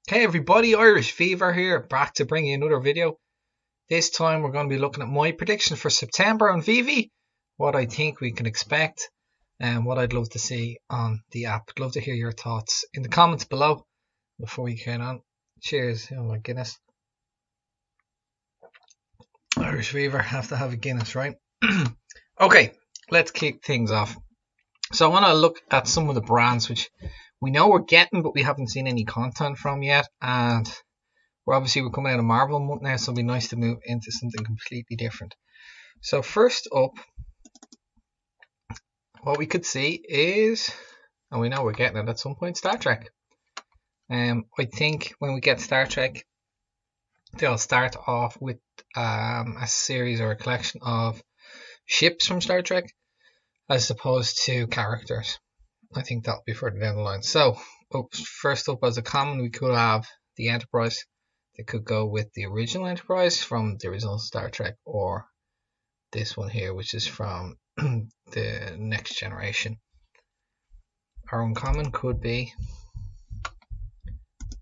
Hey everybody, Irish Fever here, back to bring you another video. This time we're going to be looking at my prediction for September on Veve, what I think we can expect, and what I'd love to see on the app. I'd love to hear your thoughts in the comments below before we get on. Cheers. Oh my goodness. Irish Fever, have to have a Guinness, right? Okay, let's kick things off. So I want to look at some of the brands which we know we're getting, but we haven't seen any content from yet, and we're coming out of Marvel month now, so it'll be nice to move into something completely different. So first up, what we could see is, and we know we're getting it at some point, Star Trek. I think when we get Star Trek, they'll start off with a series or a collection of ships from Star Trek, as opposed to characters. I think that'll be further down the line. So, first up, as a common, we could have the Enterprise. They could go with the original Enterprise from the original Star Trek, or this one here, which is from the Next Generation. Our uncommon could be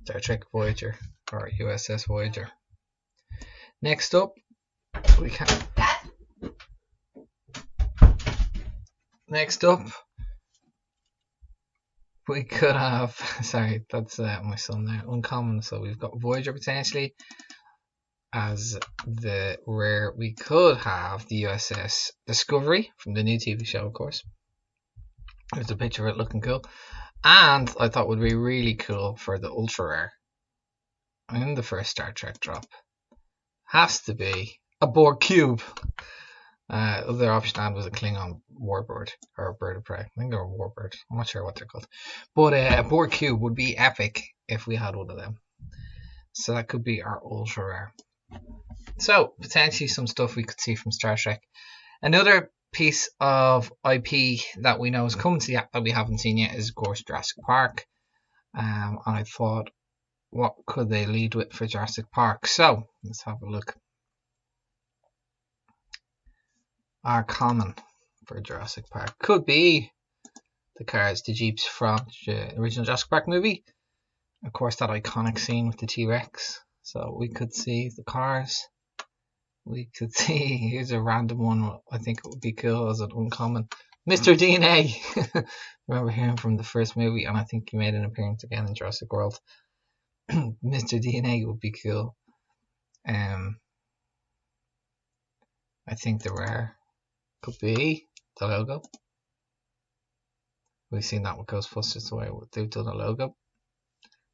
Star Trek Voyager or USS Voyager. Next up, we can. Next up, we could have. Sorry, that's my son there. Uncommon. So we've got Voyager potentially. As the rare, we could have the USS Discovery from the new TV show, of course. There's a picture of it looking cool. And I thought would be really cool for the ultra rare in the first Star Trek drop has to be a Borg cube. Other option I had was a Klingon warbird or a bird of prey. I think they're a warbird. I'm not sure what they're called. But a Borg cube would be epic if we had one of them. So that could be our ultra rare. So potentially some stuff we could see from Star Trek. Another piece of IP that we know is coming to the app that we haven't seen yet is, of course, Jurassic Park. And I thought, what could they lead with for Jurassic Park? So let's have a look. Our common for Jurassic Park could be the cars, the Jeeps from the original Jurassic Park movie. Of course, that iconic scene with the T-Rex. So we could see the cars. We could see, here's a random one, I think it would be cool as an uncommon. Mr. DNA! Remember him from the first movie, and I think he made an appearance again in Jurassic World. Mr. DNA would be cool. I think the rare could be the logo. We've seen that with Ghostbusters, the way they've done a logo.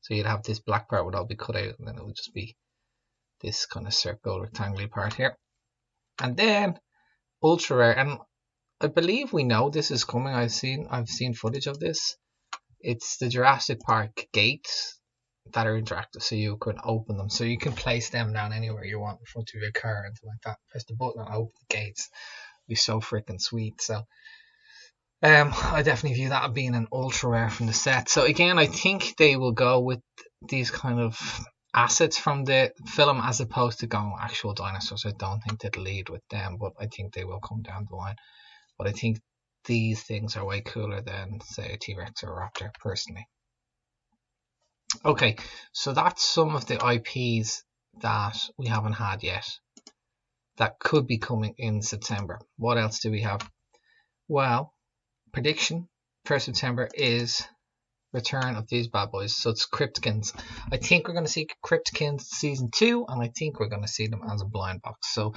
So you'd have this black part would all be cut out, and then it would just be this kind of circle rectangular part here. And then ultra rare, and I believe we know this is coming. I've seen footage of this. It's the Jurassic Park gates that are interactive, so you can open them, so you can place them down anywhere you want in front of your car and like that. Press the button and open the gates. It'd be so freaking sweet. So I definitely view that as being an ultra rare from the set. So again, I think they will go with these kind of assets from the film as opposed to going with actual dinosaurs. I don't think they'd lead with them, but I think they will come down the line. But I think these things are way cooler than, say, a T-Rex or a Raptor, personally. Okay, so that's some of the IPs that we haven't had yet that could be coming in September. What else do we have? Well, prediction for September is return of these bad boys. So it's Cryptkins. I think we're going to see Cryptkins season 2, and I think we're going to see them as a blind box. So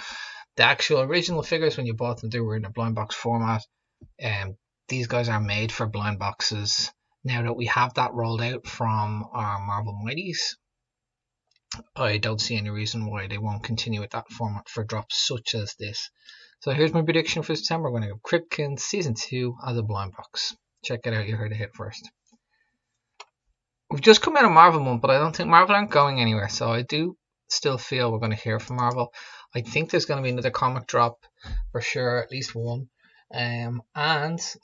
the actual original figures, when you bought them, they were in a blind box format. These guys are made for blind boxes. Now that we have that rolled out from our Marvel Mighties, I don't see any reason why they won't continue with that format for drops such as this. So here's my prediction for September. We're going to go Cryptkins season 2 as a blind box. Check it out. You heard it hit first. We've just come out of Marvel month, but I don't think Marvel aren't going anywhere. So I do still feel we're going to hear from Marvel. I think there's going to be another comic drop for sure, at least one. And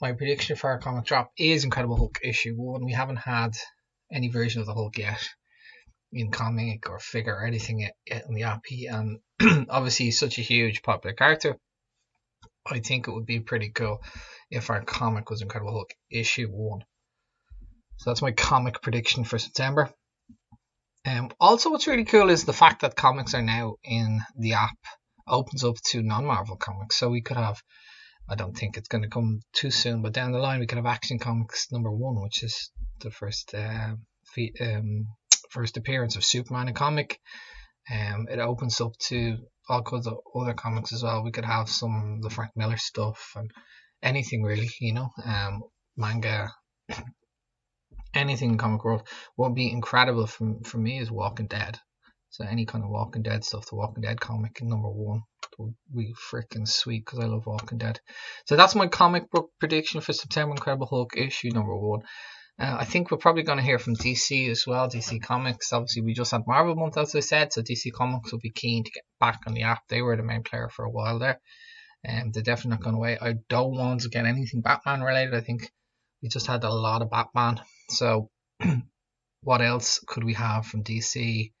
my prediction for our comic drop is Incredible Hulk issue 1. We haven't had any version of the Hulk yet in comic or figure or anything yet in the IP, and obviously he's such a huge popular character. I think it would be pretty cool if our comic was Incredible Hulk issue 1. So that's my comic prediction for September. Also, what's really cool is the fact that comics are now in the app opens up to non-Marvel comics. So we could have, I don't think it's going to come too soon, but down the line we could have Action Comics #1, which is the first appearance of Superman in comic. It opens up to all kinds of other comics as well. We could have some of the Frank Miller stuff and anything really, manga, anything in comic world. What would be incredible for me is Walking Dead. So any kind of Walking Dead stuff, the Walking Dead comic #1 would be freaking sweet because I love Walking Dead. So that's my comic book prediction for September. Incredible Hulk issue #1. I think we're probably going to hear from DC as well. DC Comics. Obviously, we just had Marvel month, as I said, so DC Comics will be keen to get back on the app. They were the main player for a while there, and they're definitely not going away. I don't want to get anything Batman related. I think we just had a lot of Batman. So, what else could we have from DC?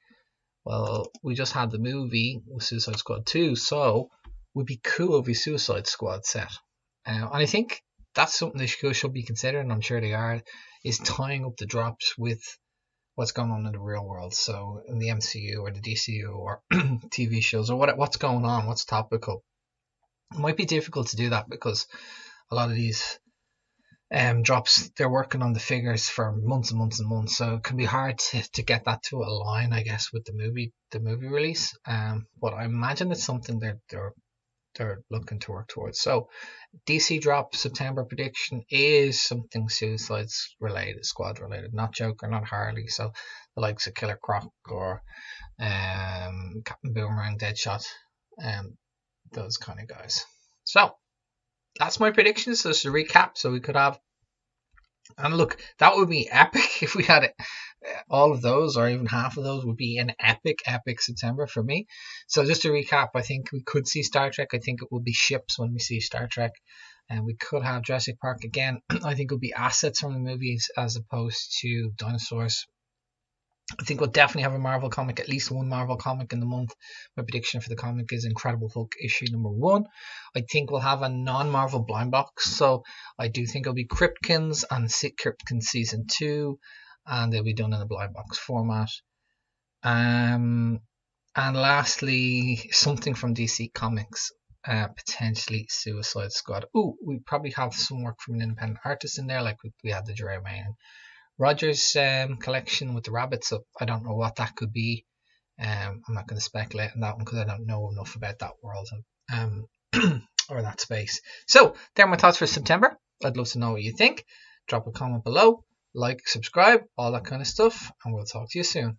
Well, we just had the movie Suicide Squad 2, so it would be cool if we Suicide Squad set. And I think that's something they should be considering. I'm sure they are. Is tying up the drops with what's going on in the real world. So in the MCU or the DCU or TV shows or what's going on, what's topical. It might be difficult to do that because a lot of these drops, they're working on the figures for months and months and months, so it can be hard to get that to align, I guess, with the movie release. But I imagine it's something they're looking to work towards. So DC drop September prediction is something Suicide Squad related, not Joker, not Harley. So the likes of Killer Croc or Captain Boomerang, Deadshot, those kind of guys. So that's my predictions. So just a recap. So we could have, and look, that would be epic if we had it. All of those, or even half of those, would be an epic September for me. So just to recap, I think we could see Star Trek. I think it will be ships when we see Star Trek, and we could have Jurassic Park again. I think it will be assets from the movies as opposed to dinosaurs. I think we'll definitely have a Marvel comic, at least one Marvel comic in the month. My prediction for the comic is Incredible Hulk issue #1. I think we'll have a non-Marvel blind box. So I do think it'll be Kryptons and Kryptons season 2, and they'll be done in a blind box format. And lastly, something from DC Comics, potentially Suicide Squad. Ooh, we probably have some work from an independent artist in there, like we had the Jeremy and Rogers collection with the rabbits. So I don't know what that could be. I'm not going to speculate on that one because I don't know enough about that world and or that space. So there are my thoughts for September. I'd love to know what you think. Drop a comment below, like, subscribe, all that kind of stuff, and we'll talk to you soon.